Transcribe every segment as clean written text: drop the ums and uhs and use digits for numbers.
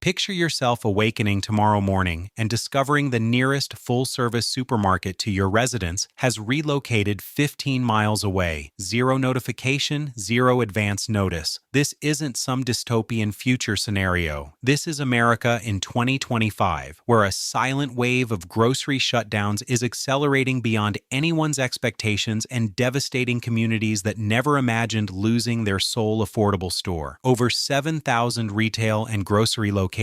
Picture yourself awakening tomorrow morning and discovering the nearest full-service supermarket to your residence has relocated 15 miles away. Zero notification, zero advance notice. This isn't some dystopian future scenario. This is America in 2025, where a silent wave of grocery shutdowns is accelerating beyond anyone's expectations and devastating communities that never imagined losing their sole affordable store. Over 7,000 retail and grocery locations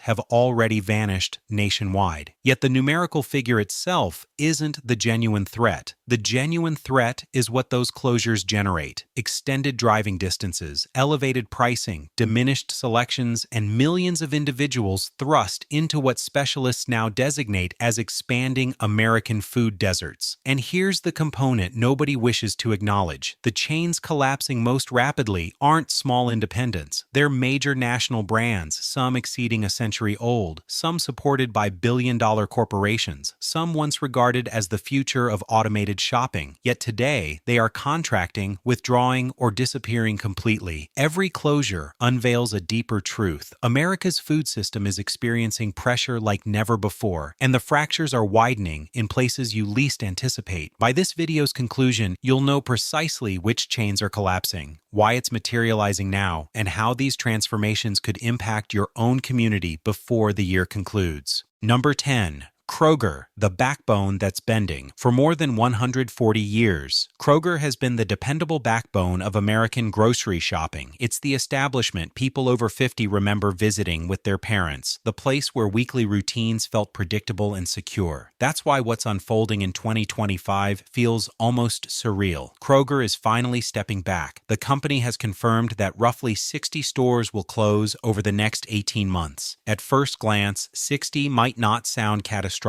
have already vanished nationwide. Yet the numerical figure itself isn't the genuine threat. The genuine threat is what those closures generate: extended driving distances, elevated pricing, diminished selections, and millions of individuals thrust into what specialists now designate as expanding American food deserts. And here's the component nobody wishes to acknowledge: the chains collapsing most rapidly aren't small independents. They're major national brands, some exceeding a century old, some supported by billion-dollar corporations, some once regarded as the future of automated shopping. Yet today, they are contracting, withdrawing, or disappearing completely. Every closure unveils a deeper truth. America's food system is experiencing pressure like never before, and the fractures are widening in places you least anticipate. By this video's conclusion, you'll know precisely which chains are collapsing, why it's materializing now, and how these transformations could impact your own community before the year concludes. Number 10. Kroger, the backbone that's bending. For more than 140 years, Kroger has been the dependable backbone of American grocery shopping. It's the establishment people over 50 remember visiting with their parents, the place where weekly routines felt predictable and secure. That's why what's unfolding in 2025 feels almost surreal. Kroger is finally stepping back. The company has confirmed that roughly 60 stores will close over the next 18 months. At first glance, 60 might not sound catastrophic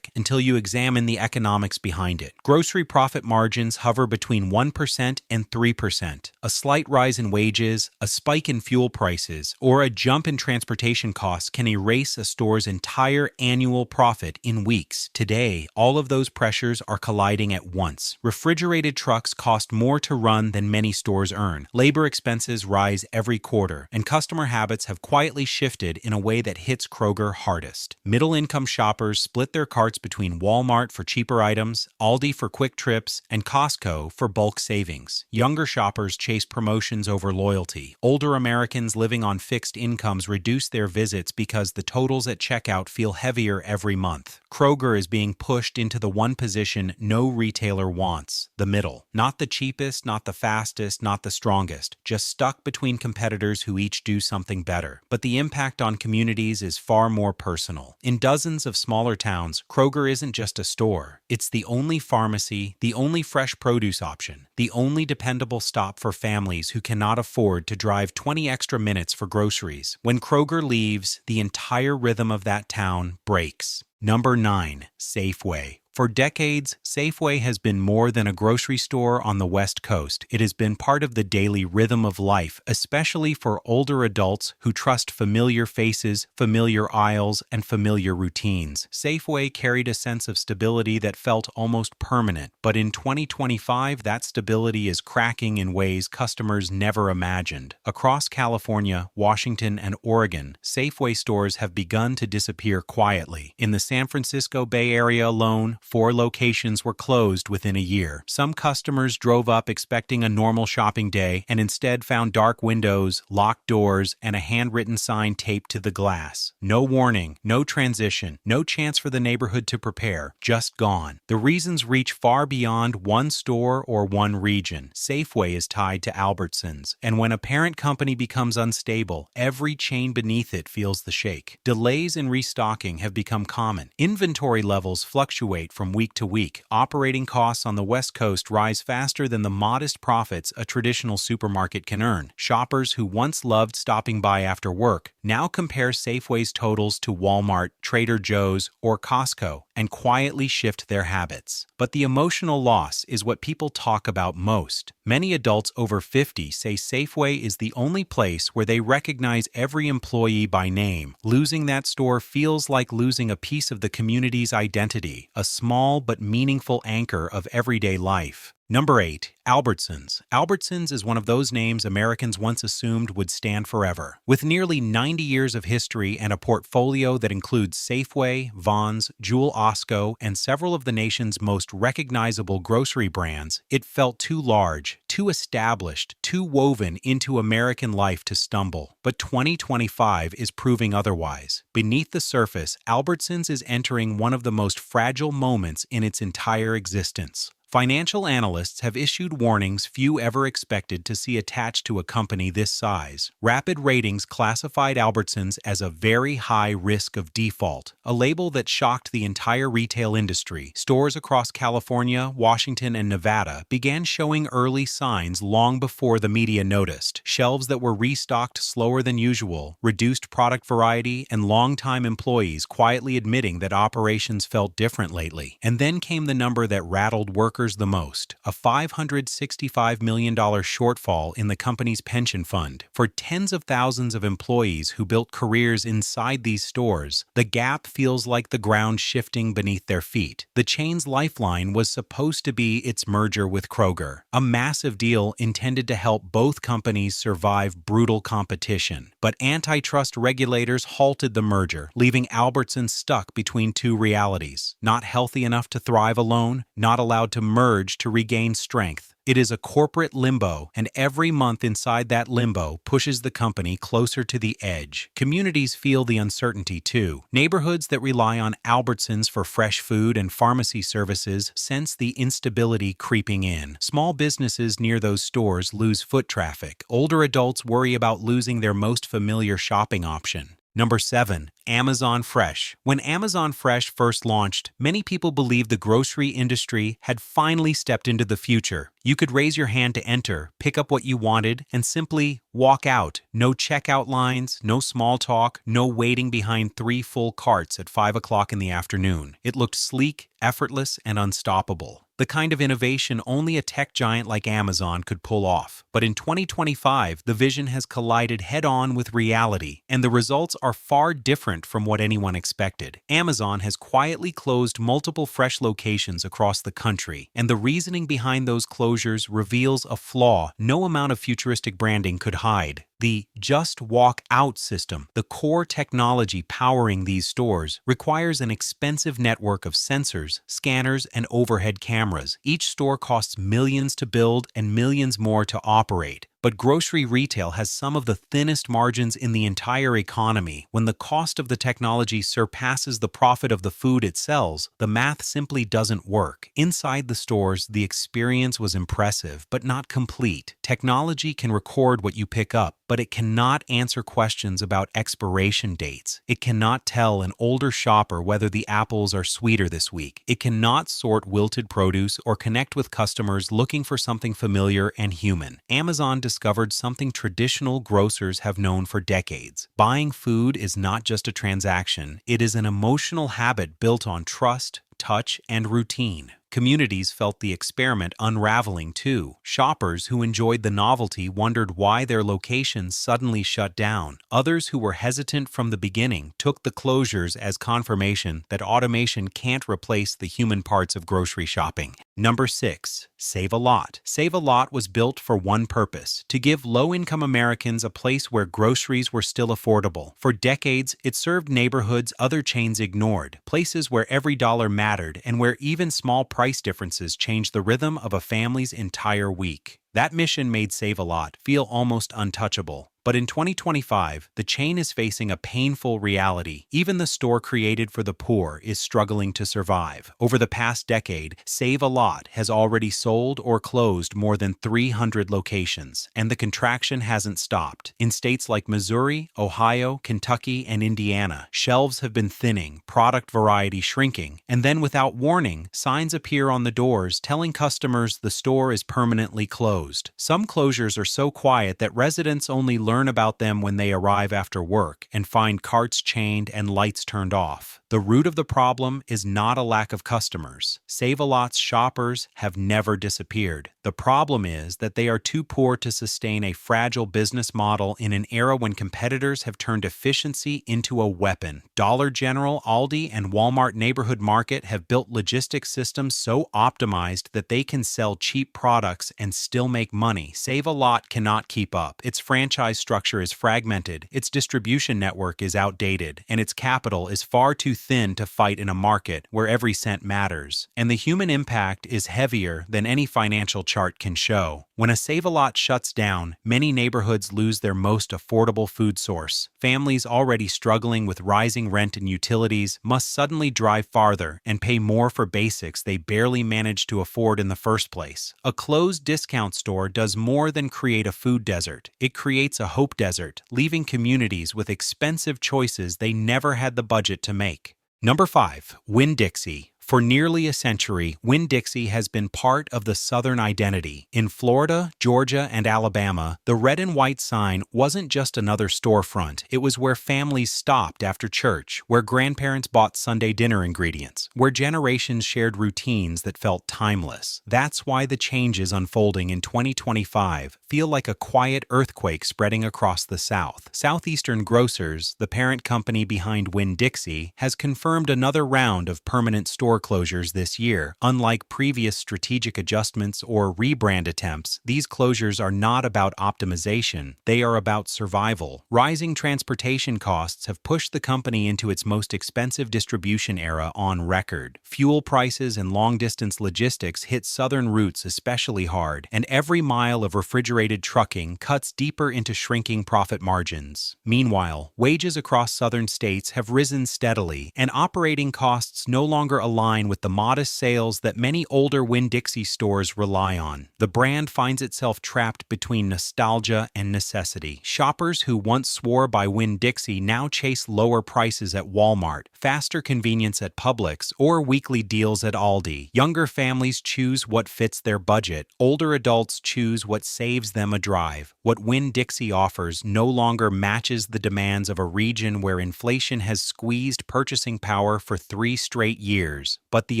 until you examine the economics behind it. Grocery profit margins hover between 1% and 3%. A slight rise in wages, a spike in fuel prices, or a jump in transportation costs can erase a store's entire annual profit in weeks. Today, all of those pressures are colliding at once. Refrigerated trucks cost more to run than many stores earn. Labor expenses rise every quarter, and customer habits have quietly shifted in a way that hits Kroger hardest. Middle-income shoppers split their carts between Walmart for cheaper items, Aldi for quick trips, and Costco for bulk savings. Younger shoppers chase promotions over loyalty. Older Americans living on fixed incomes reduce their visits because the totals at checkout feel heavier every month. Kroger is being pushed into the one position no retailer wants: the middle. Not the cheapest, not the fastest, not the strongest, just stuck between competitors who each do something better. But the impact on communities is far more personal. In dozens of smaller towns, Kroger isn't just a store. It's the only pharmacy, the only fresh produce option, the only dependable stop for families who cannot afford to drive 20 extra minutes for groceries. When Kroger leaves, the entire rhythm of that town breaks. Number 9. Safeway. For decades, Safeway has been more than a grocery store on the West Coast. It has been part of the daily rhythm of life, especially for older adults who trust familiar faces, familiar aisles, and familiar routines. Safeway carried a sense of stability that felt almost permanent, but in 2025, that stability is cracking in ways customers never imagined. Across California, Washington, and Oregon, Safeway stores have begun to disappear quietly. In the San Francisco Bay Area alone, 4 locations were closed within a year. Some customers drove up expecting a normal shopping day and instead found dark windows, locked doors, and a handwritten sign taped to the glass. No warning, no transition, no chance for the neighborhood to prepare, just gone. The reasons reach far beyond one store or one region. Safeway is tied to Albertsons, and when a parent company becomes unstable, every chain beneath it feels the shake. Delays in restocking have become common. Inventory levels fluctuate from week to week. Operating costs on the West Coast rise faster than the modest profits a traditional supermarket can earn. Shoppers who once loved stopping by after work now compare Safeway's totals to Walmart, Trader Joe's, or Costco and quietly shift their habits. But the emotional loss is what people talk about most. Many adults over 50 say Safeway is the only place where they recognize every employee by name. Losing that store feels like losing a piece of the community's identity, a small but meaningful anchor of everyday life. Number 8. Albertsons. Albertsons is one of those names Americans once assumed would stand forever. With nearly 90 years of history and a portfolio that includes Safeway, Vons, Jewel Osco, and several of the nation's most recognizable grocery brands, it felt too large, too established, too woven into American life to stumble. But 2025 is proving otherwise. Beneath the surface, Albertsons is entering one of the most fragile moments in its entire existence. Financial analysts have issued warnings few ever expected to see attached to a company this size. Rapid Ratings classified Albertsons as a very high risk of default, a label that shocked the entire retail industry. Stores across California, Washington, and Nevada began showing early signs long before the media noticed. Shelves that were restocked slower than usual, reduced product variety, and longtime employees quietly admitting that operations felt different lately. And then came the number that rattled workers the most, a $565 million shortfall in the company's pension fund. For tens of thousands of employees who built careers inside these stores, the gap feels like the ground shifting beneath their feet. The chain's lifeline was supposed to be its merger with Kroger, a massive deal intended to help both companies survive brutal competition. But antitrust regulators halted the merger, leaving Albertsons stuck between two realities: not healthy enough to thrive alone, not allowed to merge to regain strength. It is a corporate limbo, and every month inside that limbo pushes the company closer to the edge. Communities feel the uncertainty too. Neighborhoods that rely on Albertsons for fresh food and pharmacy services sense the instability creeping in. Small businesses near those stores lose foot traffic. Older adults worry about losing their most familiar shopping option. Number 7. Amazon Fresh. When Amazon Fresh first launched, many people believed the grocery industry had finally stepped into the future. You could raise your hand to enter, pick up what you wanted, and simply walk out. No checkout lines, no small talk, no waiting behind 3 full carts at 5 o'clock in the afternoon. It looked sleek, effortless, and unstoppable. The kind of innovation only a tech giant like Amazon could pull off. But in 2025, the vision has collided head-on with reality, and the results are far different from what anyone expected. Amazon has quietly closed multiple Fresh locations across the country, and the reasoning behind those closures reveals a flaw no amount of futuristic branding could hide. The Just Walk Out system, the core technology powering these stores, requires an expensive network of sensors, scanners, and overhead cameras. Each store costs millions to build and millions more to operate. But grocery retail has some of the thinnest margins in the entire economy. When the cost of the technology surpasses the profit of the food it sells, the math simply doesn't work. Inside the stores, the experience was impressive, but not complete. Technology can record what you pick up, but it cannot answer questions about expiration dates. It cannot tell an older shopper whether the apples are sweeter this week. It cannot sort wilted produce or connect with customers looking for something familiar and human. Amazon discovered something traditional grocers have known for decades. Buying food is not just a transaction, it is an emotional habit built on trust, touch, and routine. Communities felt the experiment unraveling too. Shoppers who enjoyed the novelty wondered why their locations suddenly shut down. Others who were hesitant from the beginning took the closures as confirmation that automation can't replace the human parts of grocery shopping. Number 6. Save a Lot. Save a Lot was built for one purpose: to give low-income Americans a place where groceries were still affordable. For decades, it served neighborhoods other chains ignored, places where every dollar mattered and where even small price differences changed the rhythm of a family's entire week. That mission made Save a Lot feel almost untouchable. But in 2025, the chain is facing a painful reality. Even the store created for the poor is struggling to survive. Over the past decade, Save a Lot has already sold or closed more than 300 locations, and the contraction hasn't stopped. In states like Missouri, Ohio, Kentucky, and Indiana, shelves have been thinning, product variety shrinking, and then without warning, signs appear on the doors telling customers the store is permanently closed. Some closures are so quiet that residents only learn about them when they arrive after work and find carts chained and lights turned off. The root of the problem is not a lack of customers. Save-A-Lot's shoppers have never disappeared. The problem is that they are too poor to sustain a fragile business model in an era when competitors have turned efficiency into a weapon. Dollar General, Aldi, and Walmart Neighborhood Market have built logistics systems so optimized that they can sell cheap products and still make money. Save-A-Lot cannot keep up. Its franchise structure is fragmented, its distribution network is outdated, and its capital is far too thin to fight in a market where every cent matters. And the human impact is heavier than any financial chart can show. When a Save-A-Lot shuts down, many neighborhoods lose their most affordable food source. Families already struggling with rising rent and utilities must suddenly drive farther and pay more for basics they barely managed to afford in the first place. A closed discount store does more than create a food desert. It creates a hope desert, leaving communities with expensive choices they never had the budget to make. Number 5. Winn-Dixie. For nearly a century, Winn-Dixie has been part of the Southern identity. In Florida, Georgia, and Alabama, the red and white sign wasn't just another storefront. It was where families stopped after church, where grandparents bought Sunday dinner ingredients, where generations shared routines that felt timeless. That's why the changes unfolding in 2025 feel like a quiet earthquake spreading across the South. Southeastern Grocers, the parent company behind Winn-Dixie, has confirmed another round of permanent store closures this year. Unlike previous strategic adjustments or rebrand attempts, these closures are not about optimization, they are about survival. Rising transportation costs have pushed the company into its most expensive distribution era on record. Fuel prices and long-distance logistics hit southern routes especially hard, and every mile of refrigerated trucking cuts deeper into shrinking profit margins. Meanwhile, wages across southern states have risen steadily, and operating costs no longer align with the modest sales that many older Winn-Dixie stores rely on. The brand finds itself trapped between nostalgia and necessity. Shoppers who once swore by Winn-Dixie now chase lower prices at Walmart, faster convenience at Publix, or weekly deals at Aldi. Younger families choose what fits their budget. Older adults choose what saves them a drive. What Winn-Dixie offers no longer matches the demands of a region where inflation has squeezed purchasing power for 3 straight years. But the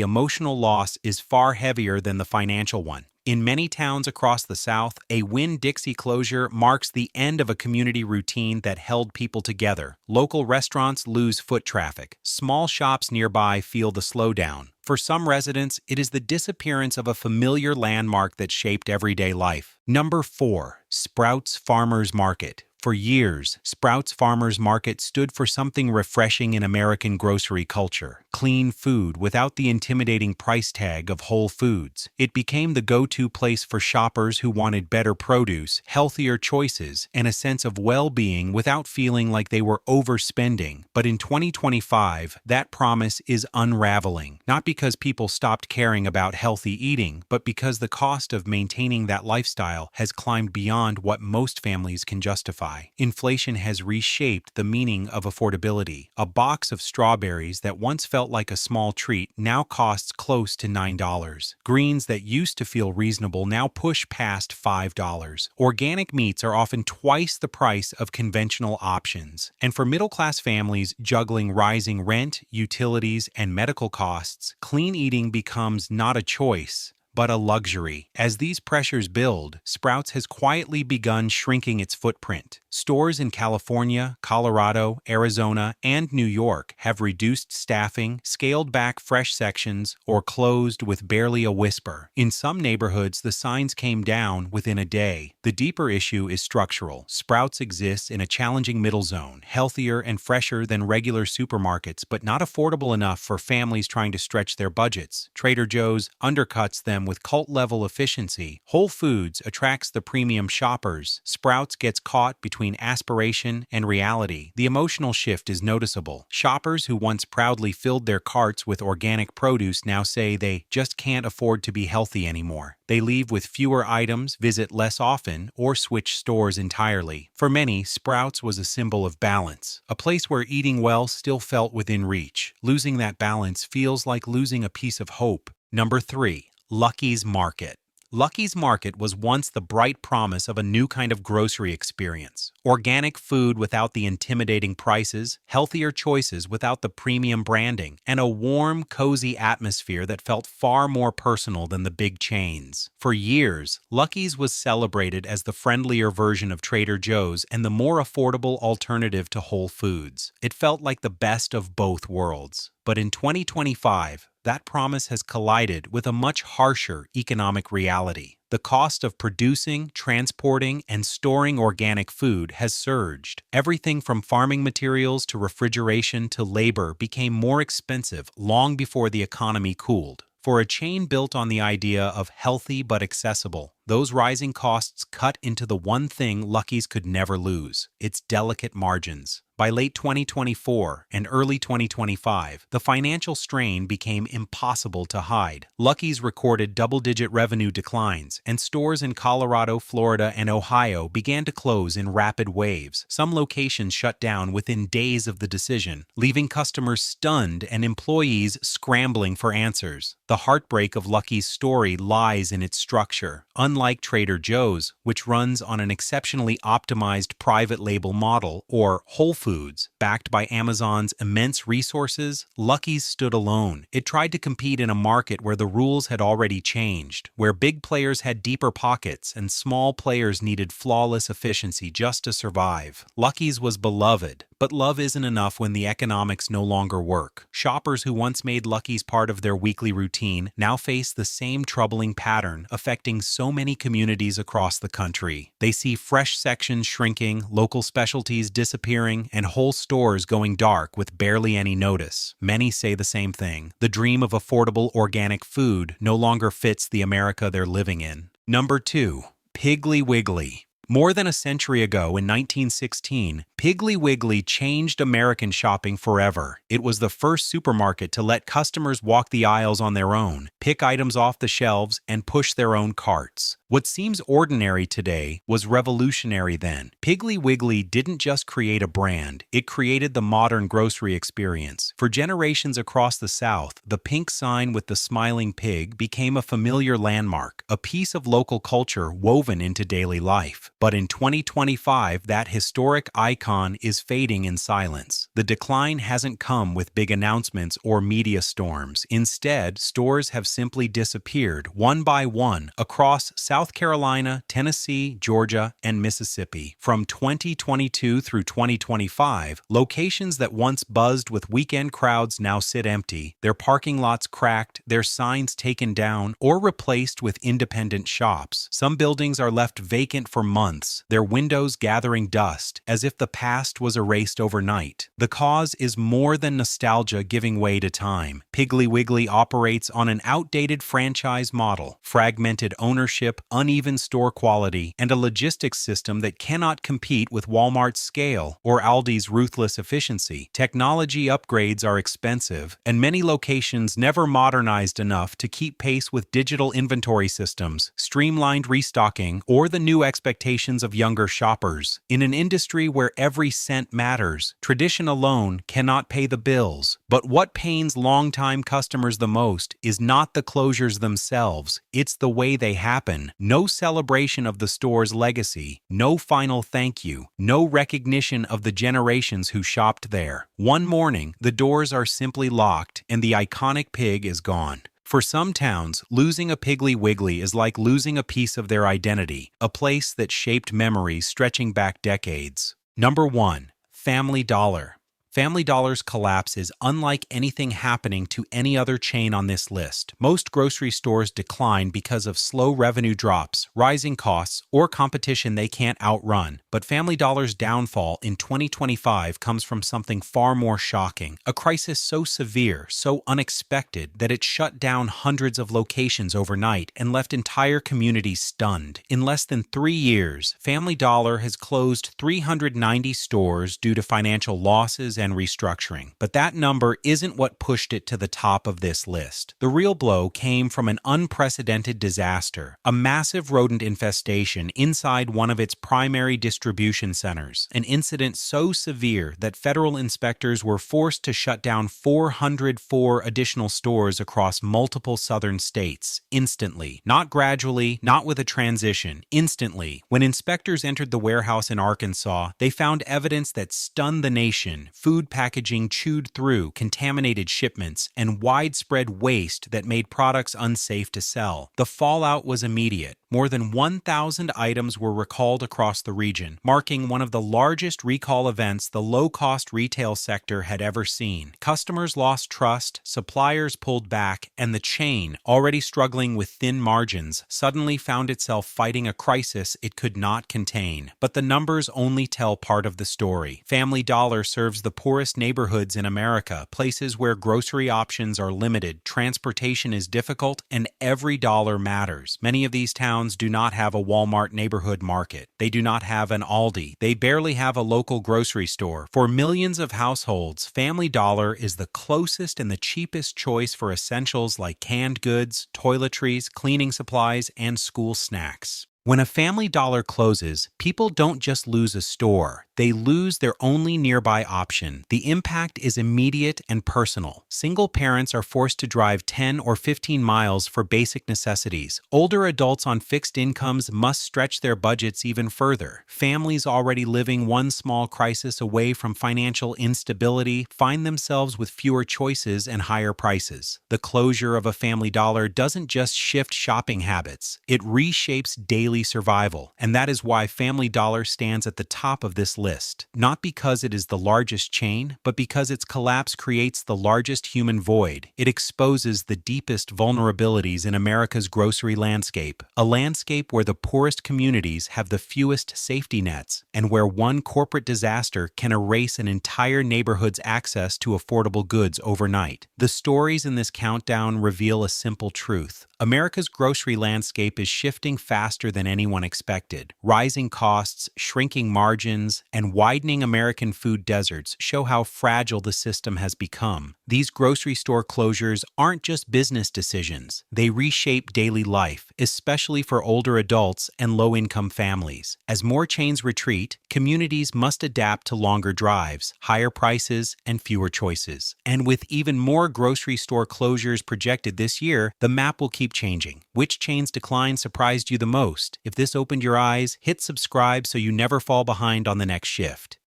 emotional loss is far heavier than the financial one. In many towns across the South, a Winn-Dixie closure marks the end of a community routine that held people together. Local restaurants lose foot traffic. Small shops nearby feel the slowdown. For some residents, it is the disappearance of a familiar landmark that shaped everyday life. Number 4. Sprouts Farmers Market. For years, Sprouts Farmers Market stood for something refreshing in American grocery culture: clean food without the intimidating price tag of Whole Foods. It became the go-to place for shoppers who wanted better produce, healthier choices, and a sense of well-being without feeling like they were overspending. But in 2025, that promise is unraveling, not because people stopped caring about healthy eating, but because the cost of maintaining that lifestyle has climbed beyond what most families can justify. Inflation has reshaped the meaning of affordability. A box of strawberries that once felt like a small treat now costs close to $9. Greens that used to feel reasonable now push past $5. Organic meats are often twice the price of conventional options. And for middle-class families juggling rising rent, utilities, and medical costs, clean eating becomes not a choice, but a luxury. As these pressures build, Sprouts has quietly begun shrinking its footprint. Stores in California, Colorado, Arizona, and New York have reduced staffing, scaled back fresh sections, or closed with barely a whisper. In some neighborhoods, the signs came down within a day. The deeper issue is structural. Sprouts exists in a challenging middle zone, healthier and fresher than regular supermarkets, but not affordable enough for families trying to stretch their budgets. Trader Joe's undercuts them with cult-level efficiency. Whole Foods attracts the premium shoppers. Sprouts gets caught between aspiration and reality. The emotional shift is noticeable. Shoppers who once proudly filled their carts with organic produce now say they just can't afford to be healthy anymore. They leave with fewer items, visit less often, or switch stores entirely. For many, Sprouts was a symbol of balance, a place where eating well still felt within reach. Losing that balance feels like losing a piece of hope. Number 3. Lucky's Market. Lucky's Market was once the bright promise of a new kind of grocery experience. Organic food without the intimidating prices, healthier choices without the premium branding, and a warm, cozy atmosphere that felt far more personal than the big chains. For years, Lucky's was celebrated as the friendlier version of Trader Joe's and the more affordable alternative to Whole Foods. It felt like the best of both worlds. But in 2025, that promise has collided with a much harsher economic reality. The cost of producing, transporting, and storing organic food has surged. Everything from farming materials to refrigeration to labor became more expensive long before the economy cooled. For a chain built on the idea of healthy but accessible, those rising costs cut into the one thing Lucky's could never lose: its delicate margins. By late 2024 and early 2025, the financial strain became impossible to hide. Lucky's recorded double-digit revenue declines, and stores in Colorado, Florida, and Ohio began to close in rapid waves. Some locations shut down within days of the decision, leaving customers stunned and employees scrambling for answers. The heartbreak of Lucky's story lies in its structure. Unlike Trader Joe's, which runs on an exceptionally optimized private label model, or Whole Foods, backed by Amazon's immense resources, Lucky's stood alone. It tried to compete in a market where the rules had already changed, where big players had deeper pockets and small players needed flawless efficiency just to survive. Lucky's was beloved, but love isn't enough when the economics no longer work. Shoppers who once made Lucky's part of their weekly routine now face the same troubling pattern affecting so many communities across the country. They see fresh sections shrinking, local specialties disappearing, and whole stores going dark with barely any notice. Many say the same thing. The dream of affordable organic food no longer fits the America they're living in. Number 2. Piggly Wiggly. More than a century ago, in 1916, Piggly Wiggly changed American shopping forever. It was the first supermarket to let customers walk the aisles on their own, pick items off the shelves, and push their own carts. What seems ordinary today was revolutionary then. Piggly Wiggly didn't just create a brand, it created the modern grocery experience. For generations across the South, the pink sign with the smiling pig became a familiar landmark, a piece of local culture woven into daily life. But in 2025, that historic icon is fading in silence. The decline hasn't come with big announcements or media storms. Instead, stores have simply disappeared one by one across South Carolina, Tennessee, Georgia, and Mississippi. From 2022 through 2025, locations that once buzzed with weekend crowds now sit empty, their parking lots cracked, their signs taken down, or replaced with independent shops. Some buildings are left vacant for months, their windows gathering dust, as if the past was erased overnight. The cause is more than nostalgia giving way to time. Piggly Wiggly operates on an outdated franchise model, fragmented ownership, uneven store quality, and a logistics system that cannot compete with Walmart's scale or Aldi's ruthless efficiency. Technology upgrades are expensive, and many locations never modernized enough to keep pace with digital inventory systems, streamlined restocking, or the new expectations of younger shoppers. In an industry where every cent matters, tradition alone cannot pay the bills. But what pains longtime customers the most is not the closures themselves, it's the way they happen. No celebration of the store's legacy, no final thank you, no recognition of the generations who shopped there. One morning, the doors are simply locked and the iconic pig is gone. For some towns, losing a Piggly Wiggly is like losing a piece of their identity, a place that shaped memories stretching back decades. Number 1. Family Dollar. Family Dollar's collapse is unlike anything happening to any other chain on this list. Most grocery stores decline because of slow revenue drops, rising costs, or competition they can't outrun. But Family Dollar's downfall in 2025 comes from something far more shocking. A crisis so severe, so unexpected, that it shut down hundreds of locations overnight and left entire communities stunned. In less than 3 years, Family Dollar has closed 390 stores due to financial losses and restructuring. But that number isn't what pushed it to the top of this list. The real blow came from an unprecedented disaster, a massive rodent infestation inside one of its primary distribution centers, an incident so severe that federal inspectors were forced to shut down 404 additional stores across multiple southern states, instantly. Not gradually, not with a transition, instantly. When inspectors entered the warehouse in Arkansas, they found evidence that stunned the nation: food packaging chewed through, contaminated shipments, and widespread waste that made products unsafe to sell. The fallout was immediate. More than 1,000 items were recalled across the region, marking one of the largest recall events the low-cost retail sector had ever seen. Customers lost trust, suppliers pulled back, and the chain, already struggling with thin margins, suddenly found itself fighting a crisis it could not contain. But the numbers only tell part of the story. Family Dollar serves the poorest neighborhoods in America, places where grocery options are limited, transportation is difficult, and every dollar matters. Many of these towns do not have a Walmart neighborhood market. They do not have an Aldi. They barely have a local grocery store. For millions of households, Family Dollar is the closest and the cheapest choice for essentials like canned goods, toiletries, cleaning supplies, and school snacks. When a Family Dollar closes, people don't just lose a store. They lose their only nearby option. The impact is immediate and personal. Single parents are forced to drive 10 or 15 miles for basic necessities. Older adults on fixed incomes must stretch their budgets even further. Families already living one small crisis away from financial instability find themselves with fewer choices and higher prices. The closure of a Family Dollar doesn't just shift shopping habits, it reshapes daily survival. And that is why Family Dollar stands at the top of this list. Not because it is the largest chain, but because its collapse creates the largest human void. It exposes the deepest vulnerabilities in America's grocery landscape, a landscape where the poorest communities have the fewest safety nets, and where one corporate disaster can erase an entire neighborhood's access to affordable goods overnight. The stories in this countdown reveal a simple truth. America's grocery landscape is shifting faster than anyone expected. Rising costs, shrinking margins, and widening American food deserts show how fragile the system has become. These grocery store closures aren't just business decisions. They reshape daily life, especially for older adults and low-income families. As more chains retreat, communities must adapt to longer drives, higher prices, and fewer choices. And with even more grocery store closures projected this year, the map will keep changing. Which chain's decline surprised you the most? If this opened your eyes, hit subscribe so you never fall behind on the next shift.